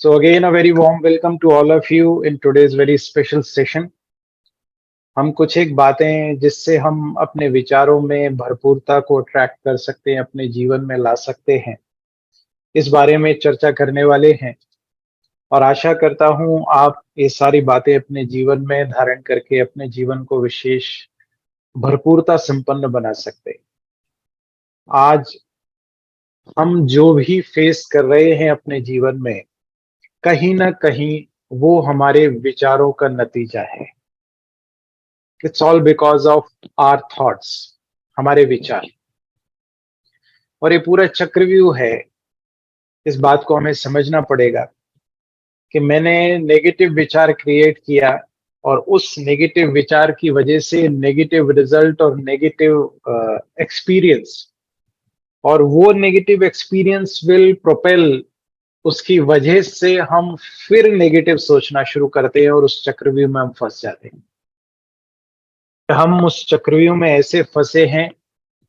So, again, a very warm welcome to all of you in today's very special session. हम कुछ एक बातें जिससे हम अपने विचारों में भरपूरता को अट्रैक्ट कर सकते हैं, अपने जीवन में ला सकते हैं, इस बारे में चर्चा करने वाले हैं। और आशा करता हूं आप ये सारी बातें अपने जीवन में धारण करके अपने जीवन को विशेष भरपूरता संपन्न बना सकते हैं। आज हम जो भी फेस कर रहे हैं अपने जीवन में, कहीं ना कहीं वो हमारे विचारों का नतीजा है। It's all because of our thoughts, हमारे विचार। और ये पूरा चक्रव्यूह है। इस बात को हमें समझना पड़ेगा कि मैंने नेगेटिव विचार क्रिएट किया और उस नेगेटिव विचार की वजह से नेगेटिव रिजल्ट और नेगेटिव एक्सपीरियंस, और वो नेगेटिव एक्सपीरियंस विल प्रोपेल, उसकी वजह से हम फिर नेगेटिव सोचना शुरू करते हैं और उस चक्रव्यूह में हम फंस जाते हैं। हम उस चक्रव्यूह में ऐसे फंसे हैं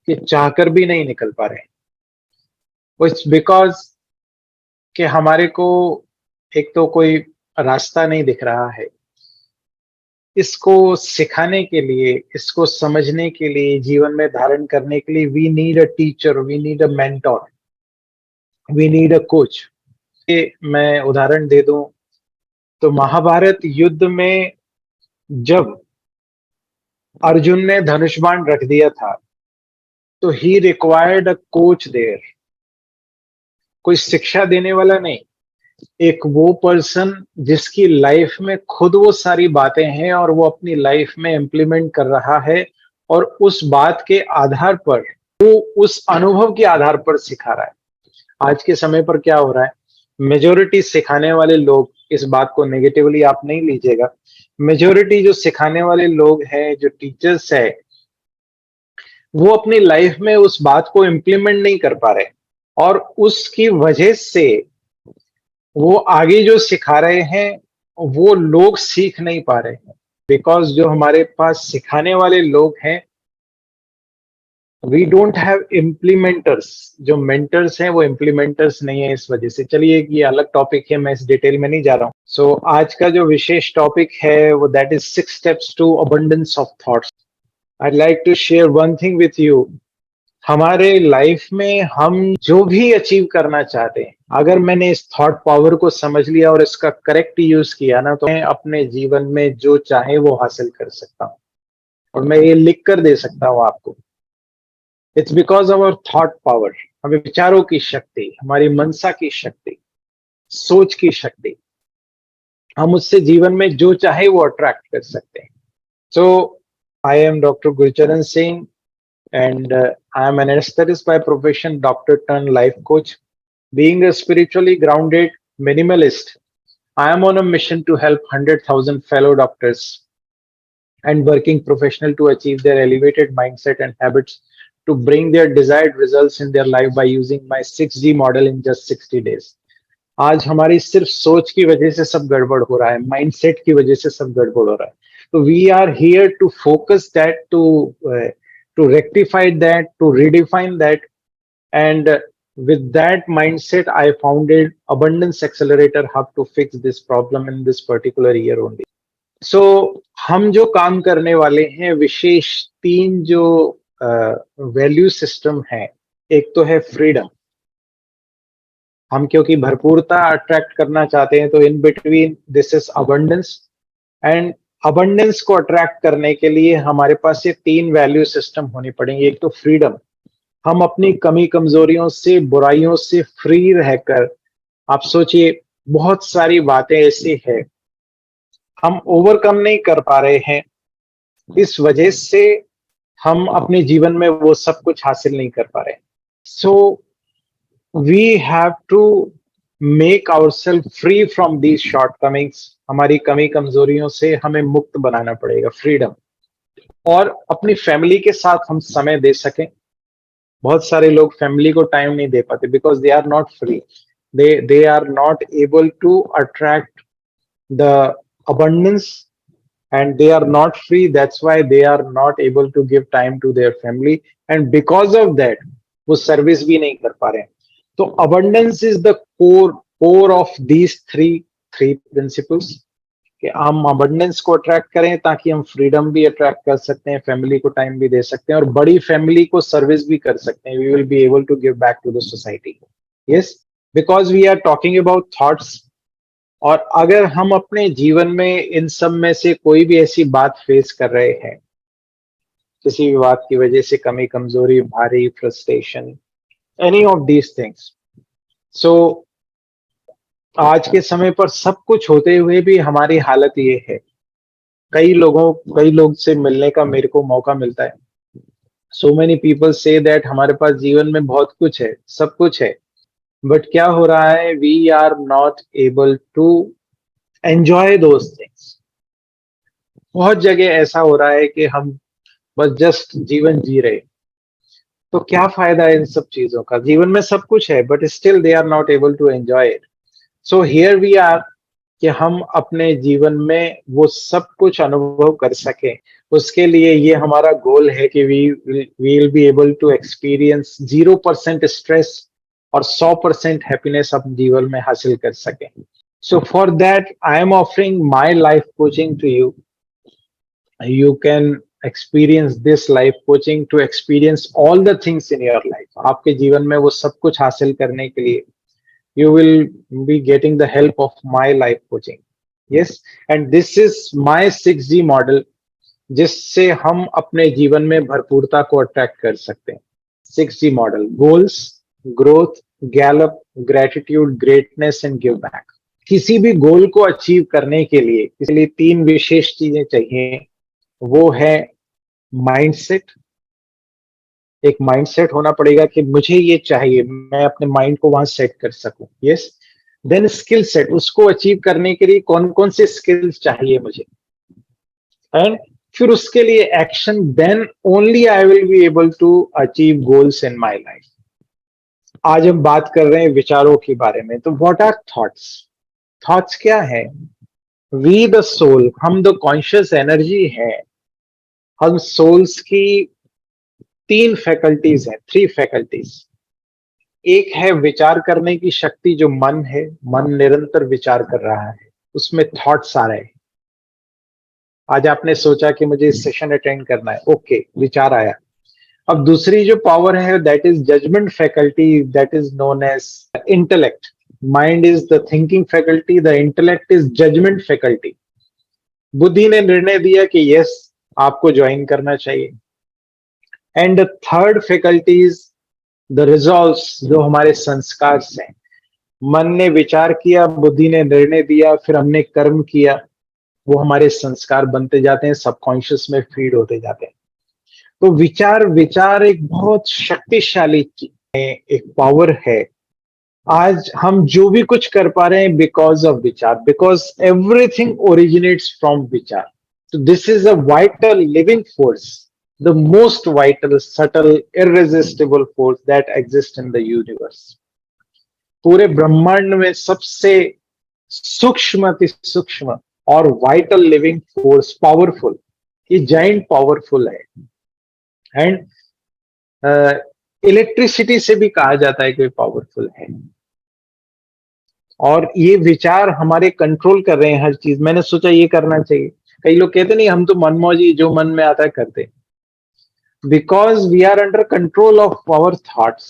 कि चाहकर भी नहीं निकल पा रहे। इट्स बिकॉज कि हमारे को एक तो कोई रास्ता नहीं दिख रहा है। इसको सिखाने के लिए, इसको समझने के लिए, जीवन में धारण करने के लिए we need a teacher, we need a mentor, we need a coach. मैं उदाहरण दे दूं तो महाभारत युद्ध में जब अर्जुन ने धनुष बाण रख दिया था तो ही रिक्वायर्ड अ कोच देयर। कोई शिक्षा देने वाला नहीं, एक वो पर्सन जिसकी लाइफ में खुद वो सारी बातें हैं और वो अपनी लाइफ में इम्प्लीमेंट कर रहा है, और उस बात के आधार पर, वो उस अनुभव के आधार पर सिखा रहा है। आज के समय पर क्या हो रहा है, मेजोरिटी सिखाने वाले लोग, इस बात को नेगेटिवली आप नहीं लीजिएगा, मेजोरिटी जो सिखाने वाले लोग हैं, जो टीचर्स है, वो अपनी लाइफ में उस बात को इम्प्लीमेंट नहीं कर पा रहे, और उसकी वजह से वो आगे जो सिखा रहे हैं वो लोग सीख नहीं पा रहे हैं। बिकॉज जो हमारे पास सिखाने वाले लोग हैं, वी डोंट हैव इम्प्लीमेंटर्स। जो मेंटर्स हैं वो इम्प्लीमेंटर्स नहीं है। इस वजह से, चलिए ये अलग टॉपिक है, मैं इस डिटेल में नहीं जा रहा हूँ। सो आज का जो विशेष टॉपिक है वो that is 6 steps to abundance of thoughts. I like to share one thing with you. हमारे लाइफ में हम जो भी अचीव करना चाहते हैं, अगर मैंने इस थॉट पावर को समझ लिया और इसका करेक्ट यूज किया ना, तो मैं अपने जीवन में जो चाहे वो हासिल कर सकता हूँ। और मैं ये लिख कर दे सकता हूँ आपको। It's because of our thought power. हमें विचारों की शक्ति, हमारी मनसा की शक्ति, सोच की शक्ति, हम उससे जीवन में जो चाहे वो अट्रैक्ट कर सकते हैं। So I am doctor Gurcharan Singh and I am an anesthetist by profession, doctor turned life coach. Being a spiritually grounded minimalist, I am on a mission to help 100,000 fellow doctors and working professionals to achieve their elevated mindset and habits to bring their desired results in their life by using my 6G model in just 60 days. आज हमारी सिर्फ सोच की वजह से सब गड़बड़ हो रहा है, माइंडसेट की वजह से सब गड़बड़ हो रहा है। तो we are here to focus that, to rectify that, to redefine that, and with that mindset I founded Abundance Accelerator Hub to fix this problem in this particular year only. So हम जो काम करने वाले हैं, विशेष 3 जो value system है। एक तो है फ्रीडम। हम क्योंकि भरपूरता अट्रैक्ट करना चाहते हैं, तो in between this is abundance. And abundance को अट्रैक्ट करने के लिए हमारे पास ये 3 वैल्यू सिस्टम होनी पड़ेंगे। एक तो फ्रीडम, हम अपनी कमी कमजोरियों से, बुराइयों से फ्री रहकर, आप सोचिए बहुत सारी बातें ऐसी है हम ओवरकम नहीं कर पा रहे हैं, इस वजह से हम अपने जीवन में वो सब कुछ हासिल नहीं कर पा रहे। So we have to make ourself free from these shortcomings. हमारी कमी कमजोरियों से हमें मुक्त बनाना पड़ेगा, फ्रीडम। और अपनी फैमिली के साथ हम समय दे सकें। बहुत सारे लोग फैमिली को टाइम नहीं दे पाते because they are not free, they are not able to attract the abundance, and they are not free. That's why they are not able to give time to their family, and because of that वो service भी नहीं कर पा रहे हैं। तो abundance is the core core of these three three principles कि हम अबंडेंस को अट्रैक्ट करें ताकि हम फ्रीडम भी अट्रैक्ट कर सकते हैं, फैमिली को टाइम भी दे सकते हैं और बड़ी फैमिली को सर्विस भी कर सकते हैं. We will be able to give back to the society. Yes, because we are talking about thoughts. और अगर हम अपने जीवन में इन सब में से कोई भी ऐसी बात फेस कर रहे हैं, किसी भी बात की वजह से कमी कमजोरी, भारी frustration, any of these things, so आज के समय पर सब कुछ होते हुए भी हमारी हालत ये है. कई लोग से मिलने का मेरे को मौका मिलता है. So many people say that हमारे पास जीवन में बहुत कुछ है, सब कुछ है, बट क्या हो रहा है, we are not able to enjoy those things. बहुत जगह ऐसा हो रहा है कि हम बस जस्ट जीवन जी रहे. तो क्या फायदा है इन सब चीजों का? जीवन में सब कुछ है but still they are not able to enjoy it. So here we are कि हम अपने जीवन में वो सब कुछ अनुभव कर सकें. उसके लिए ये हमारा गोल है कि we will be able to experience 0% stress और 100% हैप्पीनेस अपने जीवन में हासिल कर सकें. So for that I am offering my life coaching to you. You can experience this life coaching to experience all the things in your life. आपके जीवन में वो सब कुछ हासिल करने के लिए you will be getting the help of my life coaching. Yes, and this is my 6G model जिससे हम अपने जीवन में भरपूरता को अट्रैक्ट कर सकते हैं. 6G model: goals, growth, Gallup, gratitude, greatness and give back. किसी भी गोल को अचीव करने के लिए इसलिए तीन विशेष चीजें चाहिए. वो है माइंडसेट. एक माइंडसेट होना पड़ेगा कि मुझे ये चाहिए, मैं अपने माइंड को वहां सेट कर सकूं. यस. देन स्किल सेट, उसको अचीव करने के लिए कौन कौन से स्किल्स चाहिए मुझे, एंड फिर उसके लिए action. Then only I will be able to achieve goals in my life. आज हम बात कर रहे हैं विचारों के बारे में. तो व्हाट आर थॉट्स? थॉट्स क्या है? वी द सोल, हम द कॉन्शियस एनर्जी है. हम सोल्स की तीन फैकल्टीज हैं, थ्री फैकल्टीज. एक है विचार करने की शक्ति, जो मन है. मन निरंतर विचार कर रहा है, उसमें थॉट्स आ रहे हैं. आज आपने सोचा कि मुझे इस सेशन अटेंड करना है, ओके, विचार आया. अब दूसरी जो पावर है that is judgement faculty, that is known as intellect. Mind is the thinking faculty, the intellect is judgement faculty. बुद्धि ने निर्णय दिया कि यस, आपको ज्वाइन करना चाहिए. And the third faculty is the resolves, जो हमारे संस्कार हैं. मन ने विचार किया, बुद्धि ने निर्णय दिया, फिर हमने कर्म किया, वो हमारे संस्कार बनते जाते हैं, सबकॉन्शियस में फीड होते जाते हैं. तो विचार विचार एक बहुत शक्तिशाली एक पावर है. आज हम जो भी कुछ कर पा रहे हैं बिकॉज ऑफ विचार, बिकॉज एवरीथिंग ओरिजिनेट्स फ्रॉम विचार. तो this is a vital living force, the most vital, subtle, irresistible force that exists in the universe. पूरे ब्रह्मांड में सबसे सूक्ष्म, अति सूक्ष्म और वाइटल लिविंग फोर्स, पावरफुल, ये जाइंट पावरफुल है. एंड इलेक्ट्रिसिटी से भी कहा जाता है कि पावरफुल है. और ये विचार हमारे कंट्रोल कर रहे हैं हर चीज. मैंने सोचा ये करना चाहिए. कई लोग कहते नहीं, हम तो मनमौजी, जो मन में आता है करते. Because we are under control of our thoughts,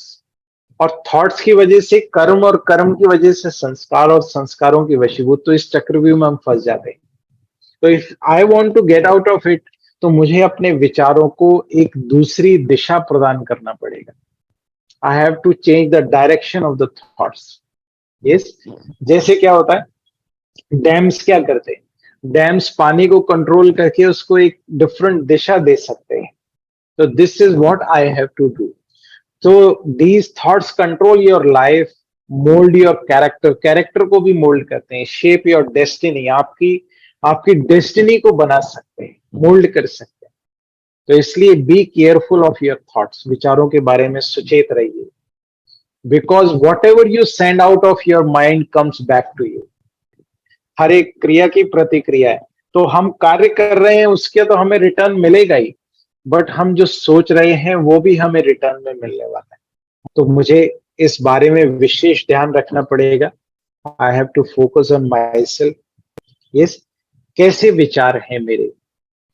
और थॉट्स की वजह से कर्म, और कर्म की वजह से संस्कार, और संस्कारों की वशीभूत. तो इस चक्रव्यूह में हम फंस जाते हैं. तो if I want to get out of it, तो मुझे अपने विचारों को एक दूसरी दिशा प्रदान करना पड़ेगा. I have to change the direction of the thoughts. Yes. जैसे क्या होता है, डैम्स क्या करते हैं? डैम्स पानी को कंट्रोल करके उसको एक डिफरेंट दिशा दे सकते हैं. So this is what I have to do. So these thoughts control your life, mold your character. Character को भी mold करते हैं. Shape your destiny. आपकी destiny को बना सकते हैं, mold कर सकते हैं. तो इसलिए be careful of your thoughts. विचारों के बारे में सचेत रहिए. Because whatever you send out of your mind comes back to you. हर एक क्रिया की प्रतिक्रिया है. तो हम कार्य कर रहे हैं, उसके तो हमें रिटर्न मिलेगा ही, बट हम जो सोच रहे हैं वो भी हमें रिटर्न में मिलने वाला है. तो मुझे इस बारे में विशेष ध्यान रखना पड़ेगा I have to focus on my self. Yes, कैसे विचार हैं मेरे,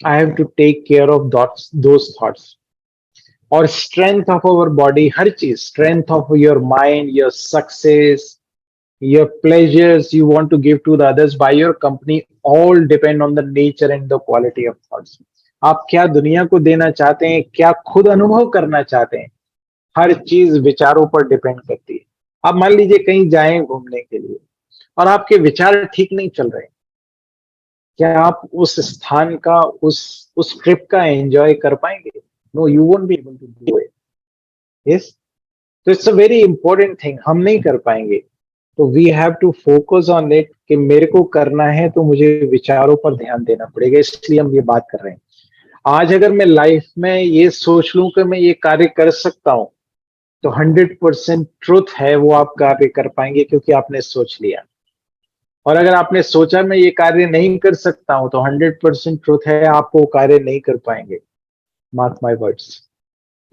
I have to take care of those thoughts. और स्ट्रेंथ ऑफ अवर बॉडी, हर चीज, strength of your mind, your success, your pleasures you want to give to the others by your company, all depend on the nature and the quality of thoughts। आप क्या दुनिया को देना चाहते हैं, क्या खुद अनुभव करना चाहते हैं, हर चीज विचारों पर डिपेंड करती है। आप मान लीजिए कहीं जाएं घूमने के लिए और आपके विचार ठीक नहीं चल रहे, क्या आप उस स्थान का, उस ट्रिप का एंजॉय कर पाएंगे? No, you won't be able to do it. Yes, तो it's a very important thing, हम नहीं कर पाएंगे। तो we have to focus on it कि मेरे को करना है तो मुझे विचारों पर ध्यान देना पड़ेगा, इसलिए हम ये बात कर रहे हैं। आज अगर मैं लाइफ में ये सोच लूं कि मैं ये कार्य कर सकता हूं, तो 100% ट्रुथ है वो आप कार्य कर पाएंगे, क्योंकि आपने सोच लिया। और अगर आपने सोचा मैं ये कार्य नहीं कर सकता हूं, तो 100% ट्रुथ है आप वो कार्य नहीं कर पाएंगे। Mark my words,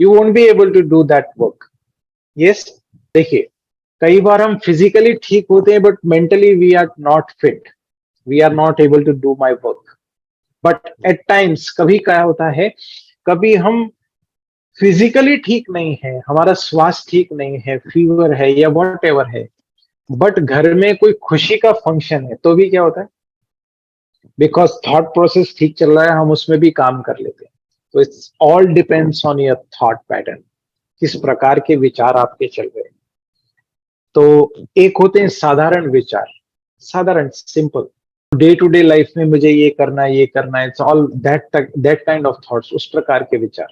you won't be able to do that work. Yes, देखिए, कई बार हम फिजिकली ठीक होते हैं but mentally we are not fit, we are not able to do my work. But at times कभी क्या होता है, कभी हम फिजिकली ठीक नहीं है, हमारा स्वास्थ्य ठीक नहीं है, फीवर है या वॉट एवर है, बट घर में कोई खुशी का फंक्शन है, तो भी क्या होता है, बिकॉज थॉट प्रोसेस ठीक चल रहा है, हम उसमें भी काम कर लेते हैं। तो it's all depends on your thought pattern, किस प्रकार के विचार आपके चल रहे हैं। तो एक होते हैं साधारण विचार, साधारण, simple, day to day life में मुझे ये करना है, ये करना है, it's all that kind of thoughts, उस प्रकार के विचार।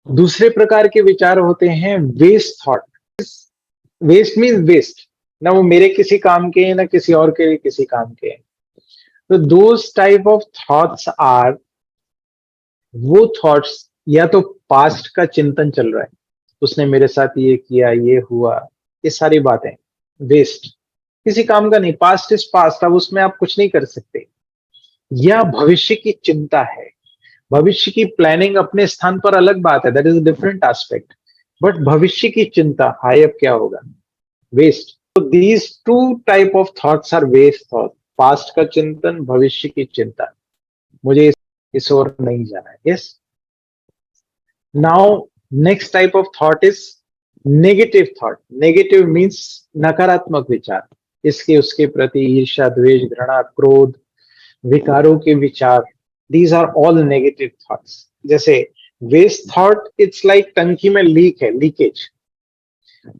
दूसरे प्रकार के विचार होते हैं waste thought. Waste mean waste, ना वो मेरे किसी काम के हैं, ना किसी और के किसी काम के हैं। तो दोस टाइप ऑफ थॉट्स आर, वो थॉट्स या तो पास्ट का चिंतन चल रहा है, उसने मेरे साथ ये किया, ये हुआ, ये सारी बातें वेस्ट, किसी काम का नहीं, पास्ट इज पास्ट, अब उसमें आप कुछ नहीं कर सकते। या भविष्य की चिंता है, भविष्य की प्लानिंग अपने स्थान पर अलग बात है, that is different aspect, but भविष्य की चिंता, हाय अब क्या होगा, वेस्ट। तो these two type of thoughts are waste thought, past का चिंतन, भविष्य की चिंता, मुझे इस ओर नहीं जाना है। Yes, now next type of thought is negative thought. Negative means नकारात्मक विचार, इसके उसके प्रति ईर्ष्या, द्वेष, घृणा, क्रोध, विकारों के विचार, these are all negative thoughts. जैसे वेस्ट थॉट, इट्स लाइक टंकी में लीक है, लीकेज।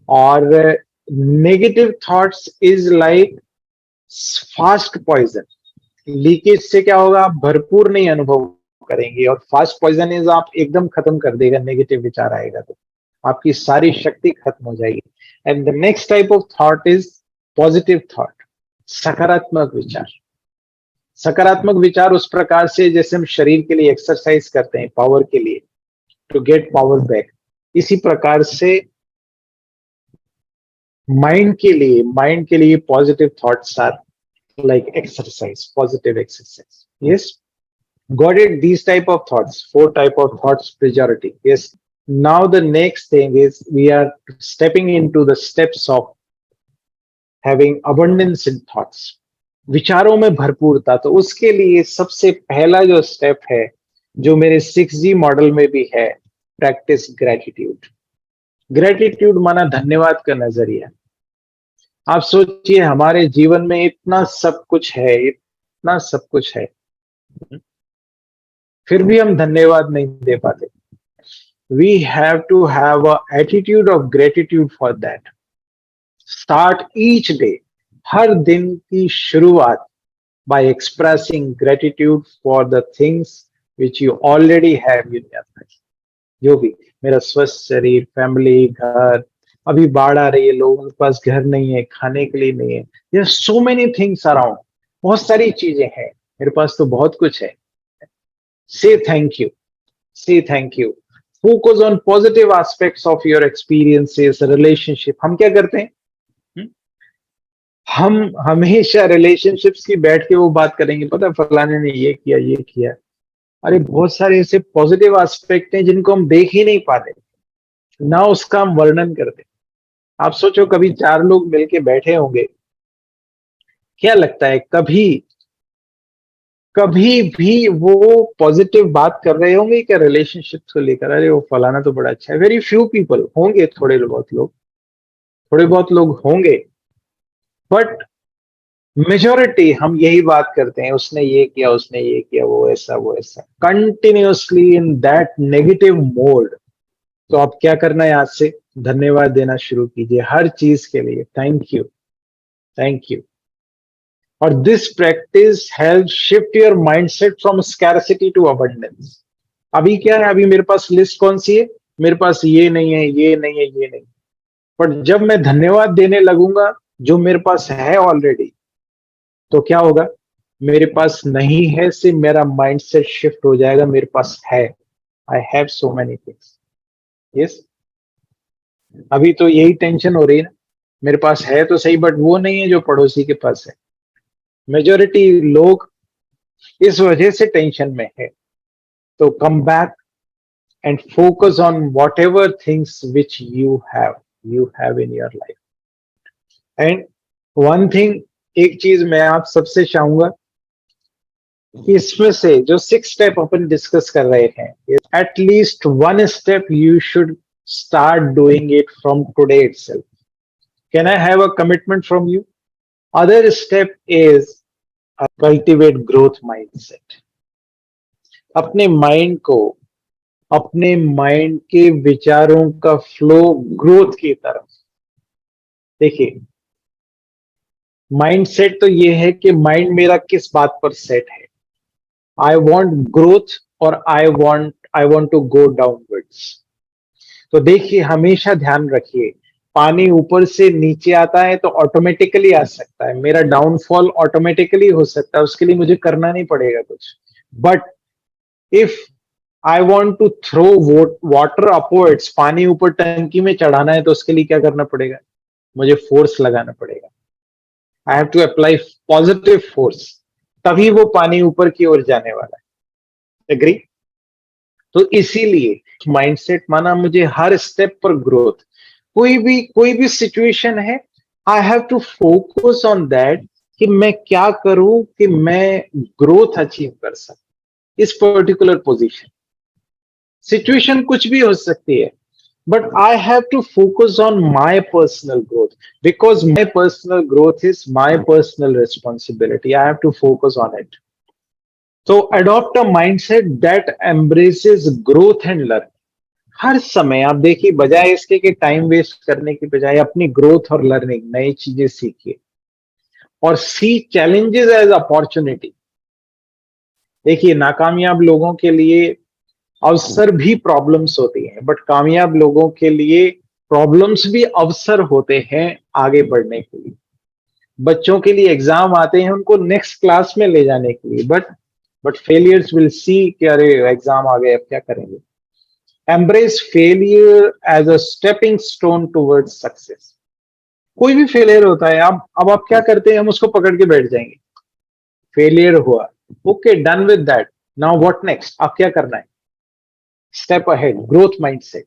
और negative thoughts is like fast poison. Leakage से क्या होगा, आप भरपूर नहीं अनुभव करेंगे, और फास्ट पॉइजन इज आप एकदम खत्म कर देगा, नेगेटिव विचार आएगा तो आपकी सारी शक्ति खत्म हो जाएगी। And the next type of thought is positive thought, सकारात्मक विचार। सकारात्मक विचार उस प्रकार से जैसे हम शरीर के लिए एक्सरसाइज करते हैं पावर के लिए, टू गेट पावर बैक, इसी प्रकार से माइंड के लिए positive thoughts are like exercise, positive exercise. Yes, got it, these type of thoughts, 4 type of thoughts majority. Yes, now the next thing is we are stepping into the steps of having abundance in thoughts, विचारों में भरपूरता। तो उसके लिए सबसे पहला जो step है, जो मेरे 6G मॉडल में भी है, प्रैक्टिस ग्रेटिट्यूड। ग्रेटिट्यूड माना धन्यवाद का नजरिया। आप सोचिए, हमारे जीवन में इतना सब कुछ है, इतना सब कुछ है, फिर भी हम धन्यवाद नहीं दे पाते। We have to have a attitude of gratitude for that. Start each day, हर दिन की शुरुआत, by expressing gratitude for the things which you already have in your life. जो भी, मेरा स्वस्थ शरीर, फैमिली, घर, अभी बाढ़ आ रही है, लोगों के पास घर नहीं है, खाने के लिए नहीं है, there so many things around, बहुत सारी चीजें हैं, मेरे पास तो बहुत कुछ है। से थैंक यू, से thank you. Focus on positive aspects of your experiences, relationship. हम क्या करते हैं, हम्म? हम हमेशा रिलेशनशिप्स की बैठ के वो बात करेंगे, पता है फलाने ने ये किया, ये किया। अरे बहुत सारे ऐसे पॉजिटिव एस्पेक्ट हैं जिनको हम देख ही नहीं पाते, ना उसका हम वर्णन करते। आप सोचो कभी 4 लोग मिलके बैठे होंगे, क्या लगता है कभी कभी भी वो पॉजिटिव बात कर रहे होंगे क्या रिलेशनशिप को लेकर? अरे वो फलाना तो बड़ा अच्छा है। वेरी फ्यू पीपल होंगे, थोड़े बहुत लोग होंगे, बट मेजोरिटी हम यही बात करते हैं, उसने ये किया, उसने ये किया, वो ऐसा continuously in that negative mode. तो आप क्या करना है, आज से धन्यवाद देना शुरू कीजिए हर चीज के लिए। Thank you, thank you. और this practice help shift your mindset from scarcity to abundance. अभी क्या है, अभी मेरे पास लिस्ट कौन सी है, मेरे पास ये नहीं है, ये नहीं है, ये नहीं। बट जब मैं धन्यवाद देने लगूंगा जो मेरे पास है ऑलरेडी, तो क्या होगा, मेरे पास नहीं है से मेरा माइंडसेट शिफ्ट हो जाएगा, मेरे पास है। I have so many things. Yes, अभी तो यही टेंशन हो रही है ना, मेरे पास है तो सही बट वो नहीं है जो पड़ोसी के पास है। मेजोरिटी लोग इस वजह से टेंशन में है। तो come back and focus on what ever things which you have in your life. And one thing, एक चीज मैं आप सबसे चाहूंगा कि इसमें से जो 6 स्टेप अपन डिस्कस कर रहे हैं, at least one step you should start doing it from today itself. Can I have a commitment from you? Other step is cultivate growth mindset. अपने माइंड को, अपने माइंड के विचारों का फ्लो ग्रोथ की तरफ। देखिए, माइंडसेट तो ये है कि माइंड मेरा किस बात पर सेट है। आई वॉन्ट ग्रोथ और I want to go downwards. तो देखिए, हमेशा ध्यान रखिए, पानी ऊपर से नीचे आता है तो ऑटोमेटिकली आ सकता है, मेरा डाउनफॉल ऑटोमेटिकली हो सकता है, उसके लिए मुझे करना नहीं पड़ेगा कुछ। But if I want to throw water upwards, पानी ऊपर टंकी में चढ़ाना है, तो उसके लिए क्या करना पड़ेगा, मुझे फोर्स लगाना पड़ेगा। I have to apply positive force, तभी वो पानी ऊपर की ओर जाने वाला है। एग्री? तो इसीलिए माइंडसेट माना मुझे हर स्टेप पर ग्रोथ, कोई भी सिचुएशन है, I have to focus on that कि मैं क्या करूं कि मैं ग्रोथ अचीव कर सकूं इस पर्टिकुलर पोजीशन। सिचुएशन कुछ भी हो सकती है, but I have to focus on my personal growth, because my personal growth is my personal responsibility. I have to focus on it. So adopt a mindset that embraces growth and learning. हर समय आप देखिए, बजाय इसके कि time waste करने की बजाय अपनी ग्रोथ और लर्निंग, नई चीजें सीखिए और सी चैलेंजेस एज अपॉर्चुनिटी। देखिए, नाकामयाब लोगों के लिए अवसर भी प्रॉब्लम्स होती हैं, बट कामयाब लोगों के लिए प्रॉब्लम्स भी अवसर होते हैं आगे बढ़ने के लिए। बच्चों के लिए एग्जाम आते हैं उनको नेक्स्ट क्लास में ले जाने के लिए, बट फेलियर्स विल सी कि अरे एग्जाम आ गए, अब क्या करेंगे। Embrace failure as a stepping stone towards success. कोई भी फेलियर होता है, अब आप क्या करते हैं, हम उसको पकड़ के बैठ जाएंगे। फेलियर हुआ, okay, done with that, now what next, अब क्या करना है। Step ahead, growth mindset.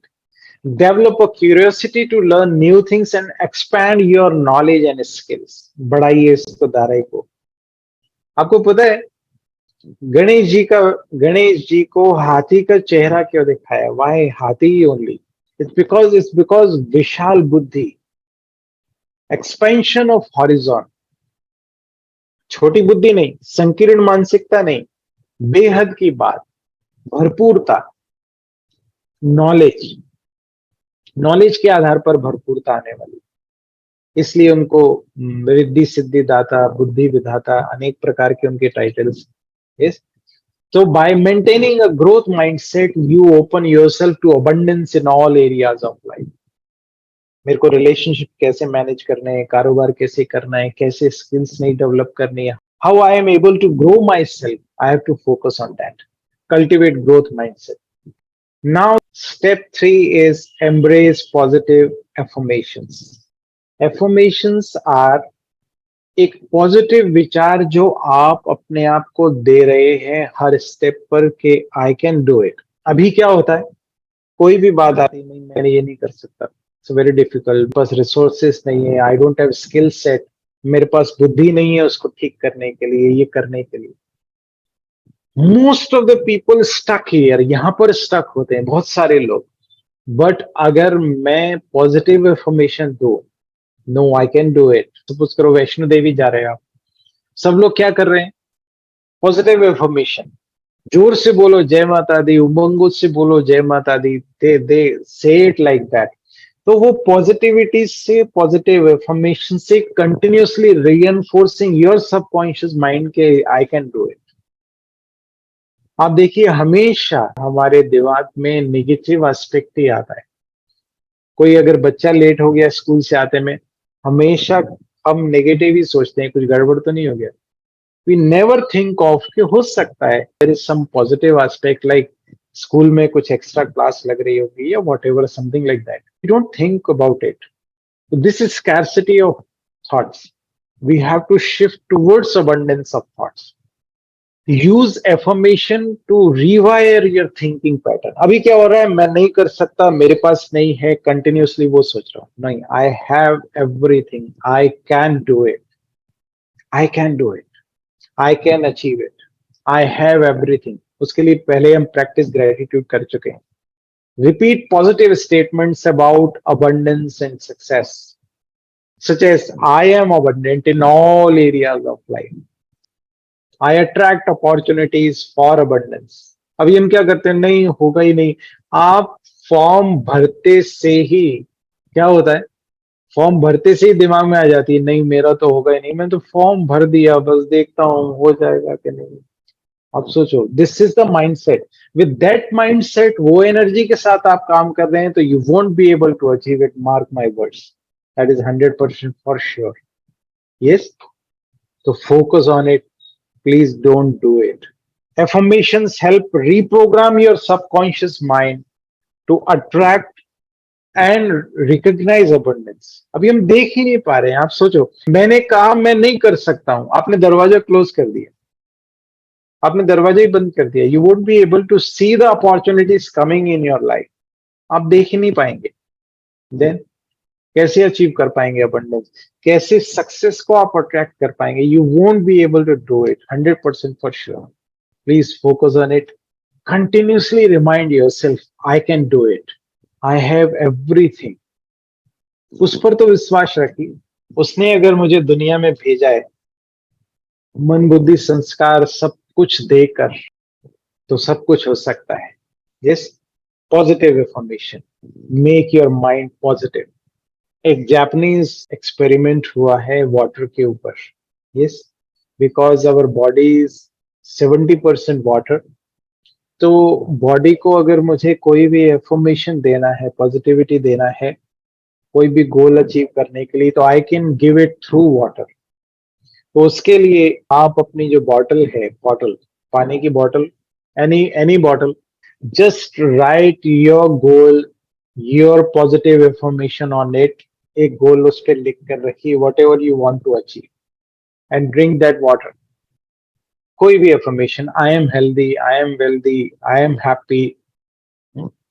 Develop a curiosity to learn new things and expand your knowledge and skills. बढ़ाइए इसको, धाराई को। आपको पता है, गणेश जी का गणेश जी को हाथी का चेहरा क्यों दिखाया? वाई हाथी ओनली? इट्स बिकॉज विशाल बुद्धि, एक्सपेंशन ऑफ हॉरिजॉन। छोटी बुद्धि नहीं, संकीर्ण मानसिकता नहीं, बेहद की बात, भरपूरता, नॉलेज, नॉलेज के आधार पर भरपूरता आने वाली। इसलिए उनको रिद्धि सिद्धि दाता, बुद्धि विधाता, अनेक प्रकार के उनके टाइटल्स। यस, तो by maintaining a growth mindset you open yourself to abundance in all areas of life. मेरे को रिलेशनशिप कैसे मैनेज करने हैं, कारोबार कैसे करना है, कैसे स्किल्स नहीं डेवलप करनी है, how I am able to grow my self, I have to focus on that. Cultivate growth mindset. Now step 3 is embrace positive affirmations. Affirmations are एक पॉजिटिव विचार जो आप अपने आप को दे रहे हैं हर स्टेप पर कि आई कैन डू इट। अभी क्या होता है, कोई भी बात आती नहीं, मैं ये नहीं कर सकता, it's very difficult, pass resources नहीं है, I don't have skill set, मेरे पास बुद्धि नहीं है उसको ठीक करने के लिए, ये करने के लिए। Most of the people stuck here, यहां पर स्टक होते हैं बहुत सारे लोग। बट अगर मैं पॉजिटिव इंफॉर्मेशन दो, no I can do it, suppose करो वैष्णो देवी जा रहे हैं आप, सब लोग क्या कर रहे हैं? पॉजिटिव इंफॉर्मेशन, जोर से बोलो जय माता दी, उमंगों से बोलो जय माता दी, दे से इट लाइक दैट। तो वो पॉजिटिविटी से, पॉजिटिव इंफॉर्मेशन से continuously reinforcing your subconscious mind के आई कैन डू इट। आप देखिए हमेशा हमारे दिमाग में नेगेटिव एस्पेक्ट ही आता है। कोई अगर बच्चा लेट हो गया स्कूल से आते में, हमेशा हम नेगेटिव ही सोचते हैं, कुछ गड़बड़ तो नहीं हो गया। वी नेवर थिंक ऑफ कि हो सकता है there is some positive aspect, like school में कुछ एक्स्ट्रा क्लास लग रही होगी या whatever, something like that, we don't think about it. This is scarcity of thoughts, we have to shift towards abundance of thoughts. Use affirmation to rewire your thinking pattern. अभी क्या हो रहा है, मैं नहीं कर सकता, मेरे पास नहीं है, कंटिन्यूअसली वो सोच रहा हूं, नहीं, I have everything, I can do it, I can do it, I can achieve it, I have everything. उसके लिए पहले हम प्रैक्टिस ग्रेटिट्यूड कर चुके हैं। Repeat positive statements about abundance and success, such as I am abundant in all areas of life, I attract opportunities for abundance। अभी हम क्या करते हैं, नहीं होगा ही नहीं। आप फॉर्म भरते से ही क्या होता है, फॉर्म भरते से ही दिमाग में आ जाती है, नहीं मेरा तो होगा ही नहीं, मैं तो फॉर्म भर दिया, बस देखता हूं हो जाएगा कि नहीं। अब सोचो, this is the mindset. With that mindset, वो एनर्जी के साथ आप काम कर रहे हैं, तो you won't be able to achieve it, mark my words, that is 100% for sure. Yes, तो focus on it, please don't do it. Affirmations help reprogram your subconscious mind to attract and recognize abundance। अभी हम देख ही नहीं पा रहे हैं। आप सोचो, मैंने कहा मैं नहीं कर सकता हूं, आपने दरवाजा क्लोज कर दिया, आपने दरवाजा ही बंद कर दिया, you won't be able to see the opportunities coming in your life. आप देख ही नहीं पाएंगे। देन कैसे अचीव कर पाएंगे अबंडेंस, कैसे सक्सेस को आप अट्रैक्ट कर पाएंगे? You won't be able to do it, 100% for sure. Please focus on it. Continuously remind yourself, I can do it. I have everything. उस पर तो विश्वास रखिए, उसने अगर मुझे दुनिया में भेजा है, मन बुद्धि संस्कार सब कुछ देकर, तो सब कुछ हो सकता है। Yes, positive information, make your mind positive. एक जापानीज एक्सपेरिमेंट हुआ है वाटर के ऊपर। Yes, because our body is 70% water, तो बॉडी को अगर मुझे कोई भी इंफॉर्मेशन देना है, पॉजिटिविटी देना है, कोई भी गोल अचीव करने के लिए, तो I can give it through water. तो उसके लिए आप अपनी जो बॉटल है, बॉटल, पानी की bottle, any any bottle, just write your goal, your positive information on it. एक गोल उस पर लिख कर रखिए, whatever you want to achieve, and drink that water. कोई भी information, I am healthy, I am wealthy, I am happy,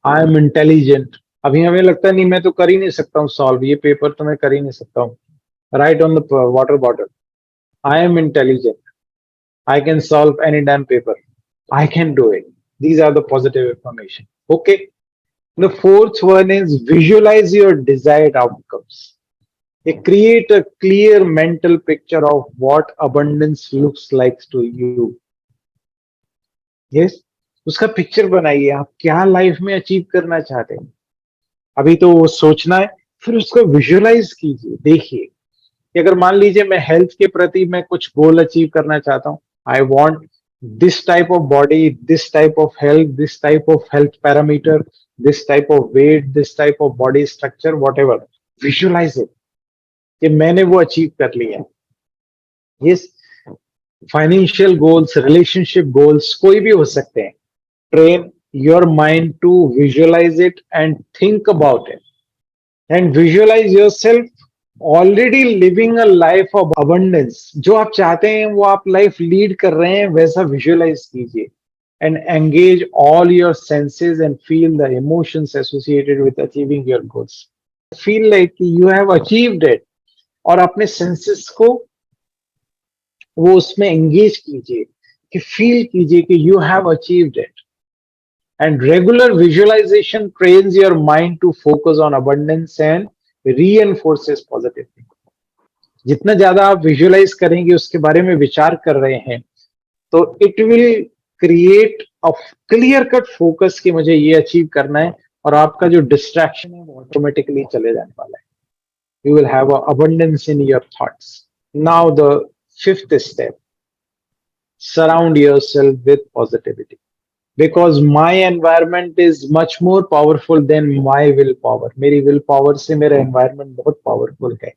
I am intelligent. अभी हमें लगता है नहीं मैं तो कर ही नहीं सकता हूँ सॉल्व, ये पेपर तो मैं कर ही नहीं सकता हूँ। Right on the water bottle, I am intelligent, I can solve any damn paper, I can do it. These are the positive information. Okay. The fourth one is visualize your desired outcomes. Create a clear mental picture of what abundance looks like to you. Yes, उसका picture बनाइए, आप क्या life में achieve करना चाहते हैं। अभी तो वो सोचना है, फिर उसको विजुअलाइज कीजिए। देखिए कि अगर मान लीजिए मैं हेल्थ के प्रति मैं कुछ गोल अचीव करना चाहता हूँ, I want this type of body, this type of health, this type of health parameter, this type of weight, this type of body structure, whatever, visualise it कि मैंने वो अचीव कर लिया। ये financial goals, relationship goals, कोई भी हो सकते हैं। Train your mind to visualise it and think about it, and visualise yourself already living a life of abundance. जो आप चाहते हैं वो आप लाइफ लीड कर रहे हैं, वैसा विजुअलाइज कीजिए। And engage all your senses and feel the emotions associated with achieving your goals. Feel like you have achieved it, और अपने सेंसेस को वो उसमें एंगेज कीजिए, कि फील कीजिए कि you have achieved it. And regular visualization trains your mind to focus on abundance and reinforces positive thinking. जितना ज्यादा आप विजुअलाइज करेंगे, उसके बारे में विचार कर रहे हैं, तो it will create a clear cut focus कि मुझे ये अचीव करना है, और आपका जो डिस्ट्रैक्शन है वो ऑटोमेटिकली चले जाने वाला है. You will have abundance in your thoughts. Now the fifth step, surround yourself with positivity. Because my environment is much more powerful than my will power. मेरी विल पावर से मेरा एनवायरमेंट बहुत पावरफुल है.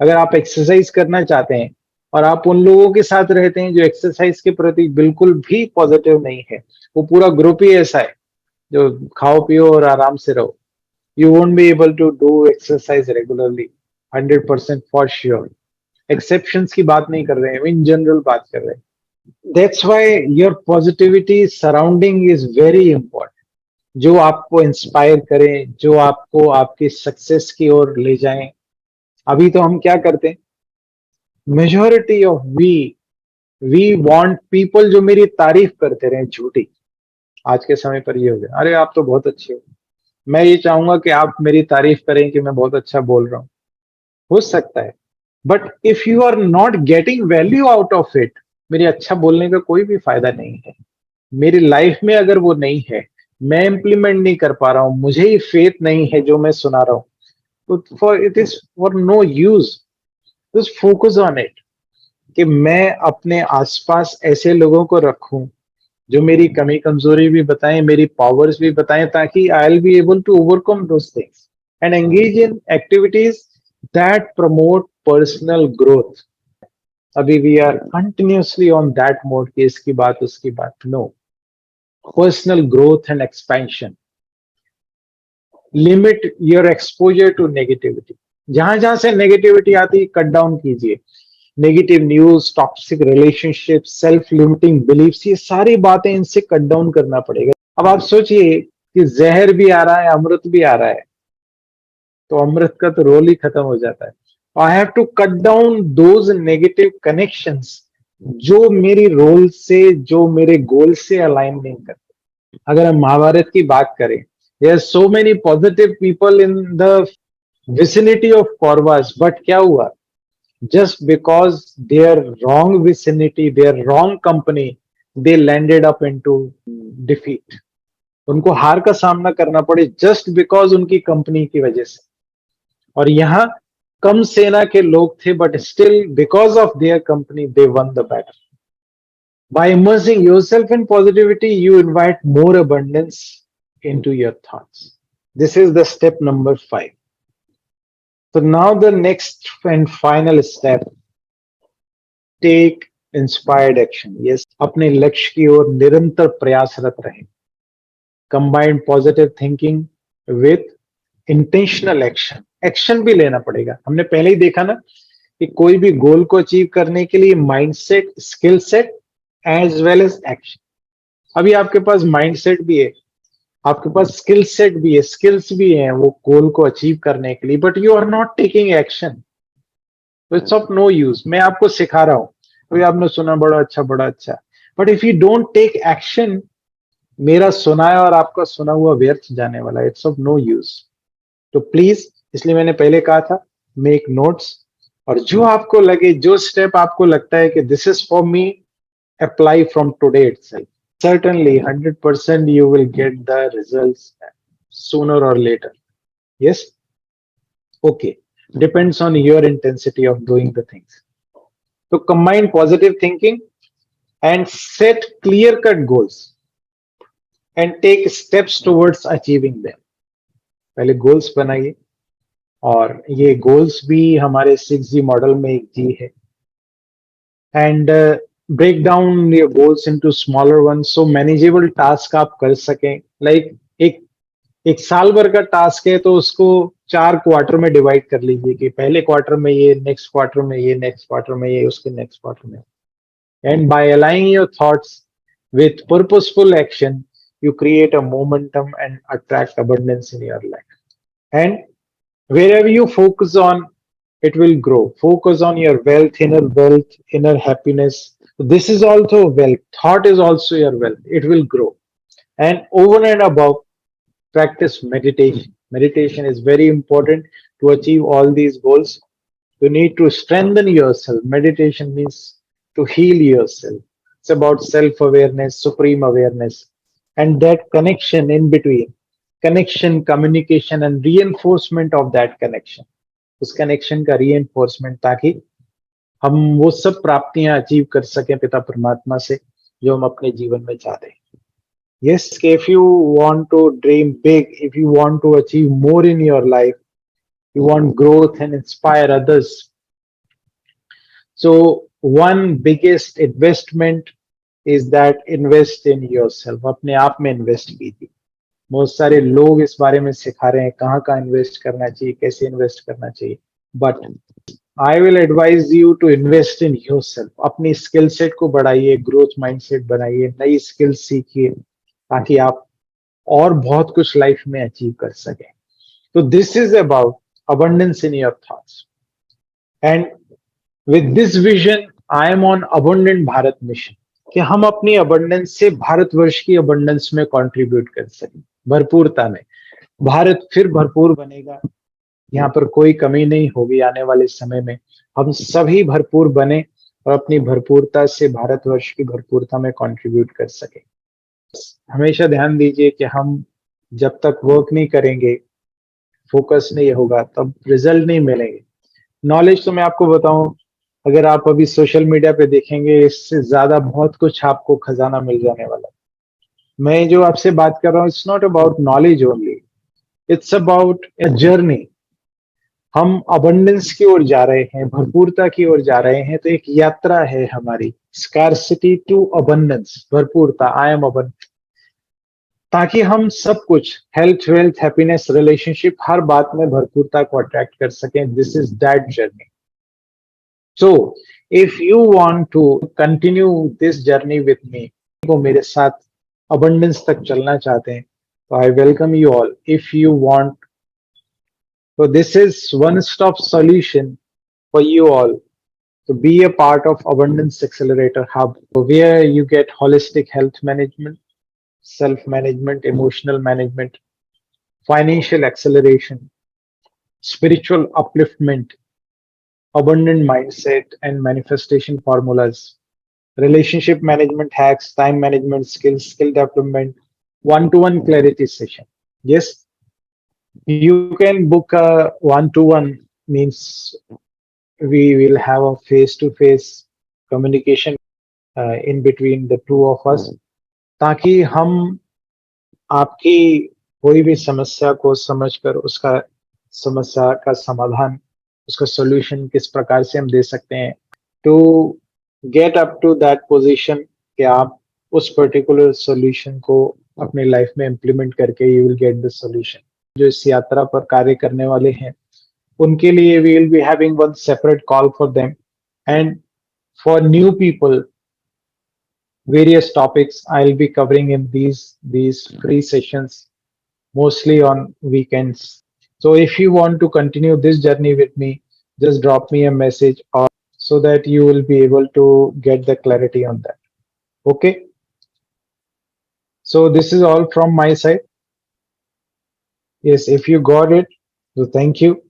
अगर आप एक्सरसाइज करना चाहते हैं और आप उन लोगों के साथ रहते हैं जो एक्सरसाइज के प्रति बिल्कुल भी पॉजिटिव नहीं है, वो पूरा ग्रुप ही ऐसा है जो खाओ पियो और आराम से रहो, you won't be able to do exercise regularly 100% for sure. Exceptions की बात नहीं कर रहे हैं, इन जनरल बात कर रहे हैं. That's why your positivity surrounding is very important. जो आपको इंस्पायर करें, जो आपको आपकी सक्सेस की ओर ले जाएं. अभी तो हम क्या करते हैं, majority of we want people जो मेरी तारीफ करते रहे झूठी. आज के समय पर ये हो गया, अरे आप तो बहुत अच्छे हो. मैं ये चाहूंगा कि आप मेरी तारीफ करें कि मैं बहुत अच्छा बोल रहा हूं. हो सकता है, but if you are not getting value out of it, मेरे अच्छा बोलने का कोई भी फायदा नहीं है. मेरी लाइफ में अगर वो नहीं है, मैं इंप्लीमेंट नहीं कर पा रहा हूं, मुझे ही फेथ नहीं है जो मैं सुना रहा हूं, तो for it is for no use. Just focus on it, कि मैं अपने आसपास ऐसे लोगों को रखूं जो मेरी कमी कमजोरी भी बताएं, मेरी पावर्स भी बताएं, ताकि I will be able to overcome those things and engage in activities that promote personal growth. अभी we are continuously on that mode कि इसकी बात उसकी बात. No, personal growth and expansion. Limit your exposure to negativity. जहां जहां से negativity आती है, कट डाउन कीजिए. Negative news, toxic relationship, self limiting beliefs, ये सारी बातें इनसे कट डाउन करना पड़ेगा. अब आप सोचिए कि जहर भी आ रहा है, अमृत भी आ रहा है, तो अमृत का तो रोल ही खत्म हो जाता है. I have to cut down those negative connections जो मेरी रोल से, जो मेरे गोल से अलाइन नहीं करते. अगर हम महाभारत की बात करें, there are so many positive people in the vicinity of Kauravas, but क्या हुआ, just because their wrong vicinity, their wrong company, they landed up into defeat. उनको हार का सामना करना पड़े जस्ट बिकॉज उनकी कंपनी की वजह से. और यहां कम सेना के लोग थे, but still because of their company they one the battle. By immersing yourself in positivity, you invite more abundance into your thoughts. This is the step number 5. So now the next and final step, take inspired action. Yes, अपने लक्ष्य की ओर निरंतर प्रयासरत रहें. Combine positive thinking with intentional action. Action भी लेना पड़ेगा. हमने पहले ही देखा ना कि कोई भी गोल को अचीव करने के लिए mindset, skill set as well as action. अभी आपके पास माइंडसेट भी है, आपके पास स्किल सेट भी है, स्किल्स भी हैं वो गोल को अचीव करने के लिए, but you are not taking action. It's of no use. मैं आपको सिखा रहा हूं, अभी आपने सुना बड़ा अच्छा, but if you don't take action, मेरा सुना है और आपका सुना हुआ व्यर्थ जाने वाला है. It's of no use. तो प्लीज, इसलिए मैंने पहले कहा था, मेक नोट्स, और जो आपको लगे, जो स्टेप आपको लगता है कि this is for me, apply from today itself. Certainly 100% you will get the results sooner or later. Yes? Okay. Depends on your intensity of doing the things. So combine positive thinking and set clear cut goals and take steps towards achieving them. पहले goals बनाइए, और ये goals भी हमारे 6G model में एक G है. And break down your goals into smaller ones so manageable task आप कर सकें. Like एक साल भर का टास्क है, तो उसको 4 क्वार्टर में डिवाइड कर लीजिए कि पहले क्वार्टर में ये, नेक्स्ट क्वार्टर में ये, नेक्स्ट क्वार्टर में ये, उसके नेक्स्ट क्वार्टर में. And by aligning your thoughts with purposeful action, you create a momentum and attract abundance in your life. And Wherever you focus on, it will grow. Focus on your wealth, inner happiness. This is also wealth. Thought is also your wealth. It will grow. And over and above, practice meditation. Meditation is very important to achieve all these goals. You need to strengthen yourself. Meditation means to heal yourself. It's about self awareness, supreme awareness, and that connection in between. Connection, communication, and reinforcement of that connection. उस connection का reinforcement ताकि हम वो सब प्राप्तियां achieve कर सकें पिता परमात्मा से जो हम अपने जीवन में चाहते हैं. Yes, if you want to dream big, if you want to achieve more in your life, you want growth and inspire others. So one biggest investment is that invest in yourself. अपने आप में invest कीजिए. बहुत सारे लोग इस बारे में सिखा रहे हैं कहाँ कहाँ इन्वेस्ट करना चाहिए, कैसे इन्वेस्ट करना चाहिए. But I will advise you to invest in yourself. अपनी स्किल सेट को बढ़ाइए, ग्रोथ माइंडसेट बनाइए, नई स्किल्स सीखिए ताकि आप और बहुत कुछ लाइफ में अचीव कर सकें. तो this is about abundance in your thoughts. And with this vision, I am on abundant Bharat mission. कि हम अपनी abundance से भारतवर्ष की abundance में contribute कर सकें, भरपूरता में. भारत फिर भरपूर बनेगा. यहाँ पर कोई कमी नहीं होगी आने वाले समय में. हम सभी भरपूर बने और अपनी भरपूरता से भारतवर्ष की भरपूरता में contribute कर सकें. हमेशा ध्यान दीजिए कि हम जब तक वर्क नहीं करेंगे, फोकस नहीं होगा, तब रिजल्ट नहीं मिलेंगे. नॉलेज तो मैं आपको बताऊं, अगर आप अभी सोशल मीडिया पे देखेंगे, इससे ज्यादा बहुत कुछ आपको खजाना मिल जाने वाला है. मैं जो आपसे बात कर रहा हूँ, it's not about knowledge only, it's about a journey. हम अबंडेंस की ओर जा रहे हैं, भरपूरता की ओर जा रहे हैं, तो एक यात्रा है हमारी. स्कार्सिटी टू अबंडेंस, भरपूरता. I am abundant. ताकि हम सब कुछ हेल्थ, वेल्थ, हैप्पीनेस, रिलेशनशिप, हर बात में भरपूरता को अट्रैक्ट कर सकें. This is that journey. So if you want to continue this journey with me, को मेरे साथ अबंडेंस तक चलना चाहते हैं, तो I welcome you all. If you want, so this is one stop solution for you all to be a part of Abundance Accelerator Hub, where you get holistic health management, self management, emotional management, financial acceleration, spiritual upliftment, abundant mindset and manifestation formulas, relationship management hacks, time management skills, skill development, one to one clarity session. Yes, you can book a one to one, means we will have a face to face communication in between the two of us, ताकि हम आपकी कोई भी समस्या को समझकर उसका समस्या का समाधान, उसका सॉल्यूशन किस प्रकार से हम दे सकते हैं, to get up to that position कि आप उस पर्टिकुलर सॉल्यूशन को अपनी लाइफ में इम्प्लीमेंट करके you will get the solution. जो इस यात्रा पर कार्य करने वाले हैं, उनके लिए we will be having one separate call for them. And for new people, various topics I'll be covering in these free sessions, mostly on weekends. So if you want to continue this journey with me, just drop me a message, or so that you will be able to get the clarity on that. Okay. So this is all from my side. Yes, if you got it, so thank you.